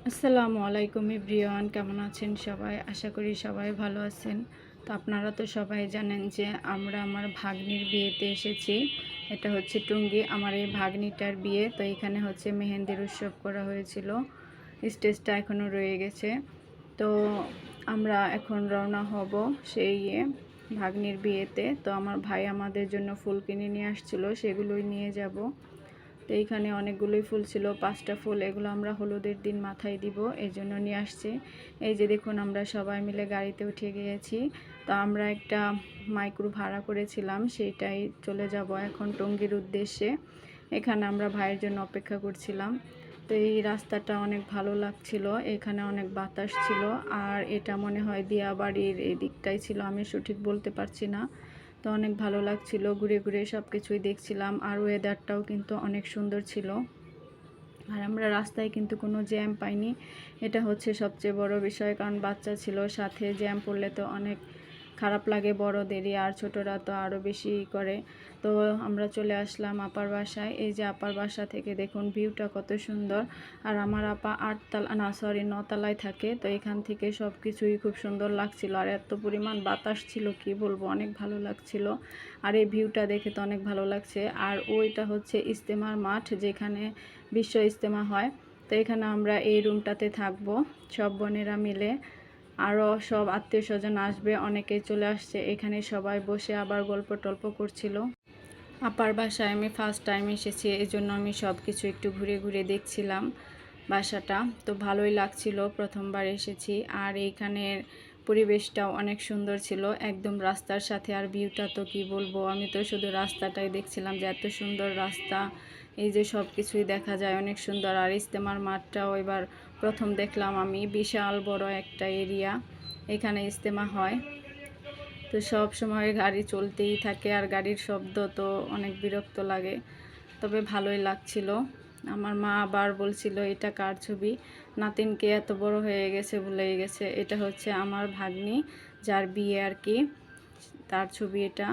আসসালামু আলাইকুম এভরিওয়ান, কেমন আছেন সবাই? আশা করি সবাই ভালো আছেন। তো আপনারা তো সবাই জানেন যে আমরা আমার ভাগ্নির বিয়েতে এসেছি। এটা হচ্ছে টুঙ্গি, আমার এই ভাগ্নিটার বিয়ে। তো এখানে হচ্ছে মেহেন্দির উৎসব করা হয়েছিল, স্টেজটা এখনও রয়ে গেছে। তো আমরা এখন রওনা হব সেই ভাগ্নির বিয়েতে। তো আমার ভাই আমাদের জন্য ফুল কিনে নিয়ে আসছিল, সেগুলোই নিয়ে যাব। তো এইখানে অনেকগুলোই ফুল ছিল, 5টা ফুল। এগুলো আমরা হলুদের দিন মাথায় দিব, এই জন্য নিয়ে আসছি। এই যে দেখুন, আমরা সবাই মিলে গাড়িতে উঠে গিয়েছি। তো আমরা একটা মাইক্রো ভাড়া করেছিলাম, সেইটাই চলে যাব এখন টঙ্গীর উদ্দেশ্যে। এখানে আমরা ভাইয়ের জন্য অপেক্ষা করছিলাম। তো এই রাস্তাটা অনেক ভালো লাগছিল, এখানে অনেক বাতাস ছিল। আর এটা মনে হয় দিয়াবাড়ির এই দিকটাই ছিল, আমি সঠিক বলতে পারছি না। তো অনেক ভালো লাগছিল, ঘুরে ঘুরে সব কিছুই দেখছিলাম। আর ওয়েদারটাও কিন্তু অনেক সুন্দর ছিল। আর আমরা রাস্তায় কিন্তু কোনো জ্যাম পাইনি, এটা হচ্ছে সবচেয়ে বড় বিষয়। কারণ বাচ্চা ছিল সাথে, জ্যাম পড়লে তো অনেক খারাপ লাগে বড়দেরই, আর ছোটরা তো আরও বেশি করে। তো আমরা চলে আসলাম আপার বাসায়। এই যে আপার বাসা থেকে দেখুন ভিউটা কত সুন্দর। আর আমার আপা 9তলায় থাকে। তো এখান থেকে সব কিছুই খুব সুন্দর লাগছিল। আর এত পরিমাণ বাতাস ছিল, কি বলবো, অনেক ভালো লাগছিল। আর এই ভিউটা দেখে তো অনেক ভালো লাগছে। আর ওইটা হচ্ছে ইজতেমার মাঠ, যেখানে বিশ্ব ইজতেমা হয়। তো এখানে আমরা এই রুমটাতে থাকবো সব বোনেরা মিলে। আরও সব আত্মীয় স্বজন আসবে, অনেকেই চলে আসছে। এখানে সবাই বসে আবার গল্প টল্প করছিল। আপার বাসায় আমি ফার্স্ট টাইম এসেছি, এই জন্য আমি সব কিছু একটু ঘুরে ঘুরে দেখছিলাম বাসাটা। তো ভালোই লাগছিল, প্রথমবার এসেছি। আর এইখানের পরিবেশটাও অনেক সুন্দর ছিল, একদম রাস্তার সাথে। আর ভিউটা তো কি বলবো, আমি তো শুধু রাস্তাটাই দেখছিলাম যে এত সুন্দর রাস্তা। এই যে সব কিছুই দেখা যায়, অনেক সুন্দর। আর ইজতেমার মাঠটাও এবার প্রথম দেখলাম আমি, বিশাল বড় একটা এরিয়া, এখানে ইজতেমা হয়। তো সব সময় গাড়ি চলতেই থাকে, আর গাড়ির শব্দ তো অনেক বিরক্ত লাগে, তবে ভালোই লাগছিল। আমার মা আবার বলছিল এটা কার ছবি, নাতিনকে এত বড় হয়ে গেছে ভুলেই গেছে। এটা হচ্ছে আমার ভাগ্নি, যার বিয়ে আর কি, তার ছবি এটা।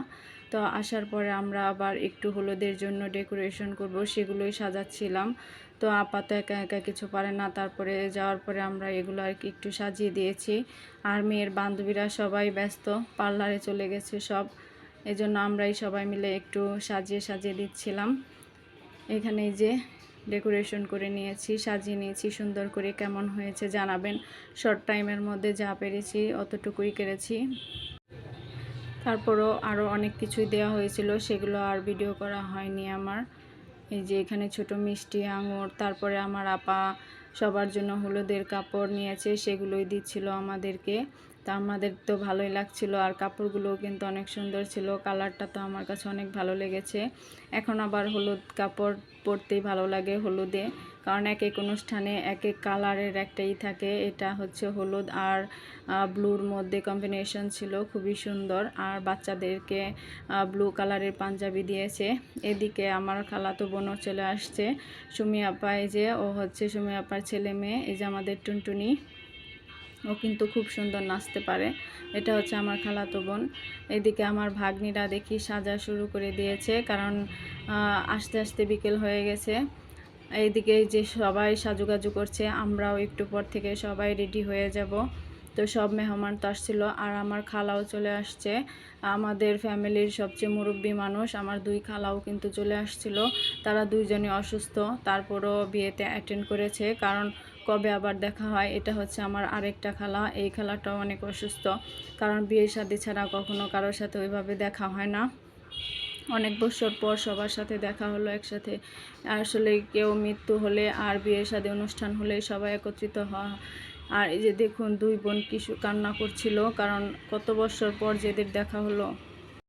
তো আসার পরে আমরা আবার একটু হলুদের জন্য ডেকোরেশন করব, সেগুলোই সাজাচ্ছিলাম। তো আপাতত একা একা কিছু পারে না, তারপরে যাওয়ার পরে আমরা এগুলো আর কি একটু সাজিয়ে দিয়েছি। আর মেয়ের বান্ধবীরা সবাই ব্যস্ত, পার্লারে চলে গেছে সব, এজন্য আমরাই সবাই মিলে একটু সাজিয়ে সাজিয়ে দিচ্ছিলাম। এখানে যে ডেকোরেশন করে নিয়েছি, সাজিয়ে নিয়েছি সুন্দর করে। কেমন হয়েছে জানাবেন। শর্ট টাইমের মধ্যে যা পেরেছি অতটুকুই করেছি। তারপরও আরও অনেক কিছুই দেওয়া হয়েছিল, সেগুলো আর ভিডিও করা হয়নি আমার। এই যে এখানে ছোট মিষ্টি, আঙুর, তারপরে আমার আপা সবার জন্য হলুদের কাপড় নিয়েছে, সেগুলোই দিচ্ছিল আমাদেরকে। তা আমাদের তো ভালোই লাগছিল। আর কাপড়গুলোও কিন্তু অনেক সুন্দর ছিল, কালারটা তো আমার কাছে অনেক ভালো লেগেছে। এখন আবার হলুদ কাপড় পরতেই ভালো লাগে হলুদে, কারণ এক এক অনুষ্ঠানে এক এক কালারের একটাই থাকে। এটা হচ্ছে হলুদ আর ব্লুর মধ্যে কম্বিনেশন ছিল, খুবই সুন্দর। আর বাচ্চাদেরকে ব্লু কালারের পাঞ্জাবি দিয়েছে। এদিকে আমার খালাতো বোনও চলে আসছে, সুমি আপা। এই যে ও হচ্ছে সুমি আপার ছেলে মেয়ে। এই যে আমাদের টুনটুনি, ও কিন্তু খুব সুন্দর নাচতে পারে। এটা হচ্ছে আমার খালাতো বোন। এদিকে আমার ভাগ্নিরা দেখি সাজা শুরু করে দিয়েছে, কারণ আস্তে আস্তে বিকেল হয়ে গেছে। এইদিকে যে সবাই সাজুগাজু করছে, আমরাও একটু পর থেকে সবাই রেডি হয়ে যাব। তো সব মেহমান তো আসছিলো, আর আমার খালাও চলে আসছে, আমাদের ফ্যামিলির সবচেয়ে মুরব্বী মানুষ। আমার 2 খালাও কিন্তু চলে আসছিল, তারা দুইজনই অসুস্থ, তারপরও বিয়েতে অ্যাটেন্ড করেছে। কারণ কবে আবার দেখা হয়। এটা হচ্ছে আমার আরেকটা খালা, এই খালাটাও অনেক অসুস্থ, কারণ বিয়ে শাদী ছাড়া কখনো কারোর সাথে ওইভাবে দেখা হয় না। অনেক বছর পর সবার সাথে দেখা হলো একসাথে। আসলে কেউ মৃত্যু হলে আর বিয়ে শাদী অনুষ্ঠান হলে সবাই একত্রিত হয়। আর এই যে দেখুন, 2 বোন কিছু কান্না করছিল, কারণ কত বছর পর যেদের দেখা হলো।